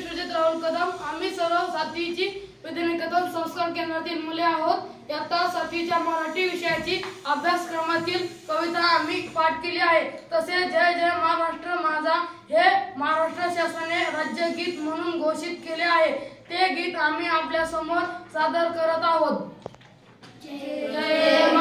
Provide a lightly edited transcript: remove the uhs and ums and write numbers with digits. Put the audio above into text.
विश्वजित राहुल कदम। आम्ही सर्व 7वीची विद्यानिकेतन संस्कार केंद्रातील मुले आहोत। इयत्ता 7वीच्या मराठी विषयाची अभ्यासक्रमातील कविता आम्ही पाठ केली आहे। तसेच जय जय महाराष्ट्र माझा हे महाराष्ट्र शासनाने राज्यगीत म्हणून घोषित केले आहे। ते गीत आम्ही आपल्या समोर सादर करत आहोत। जय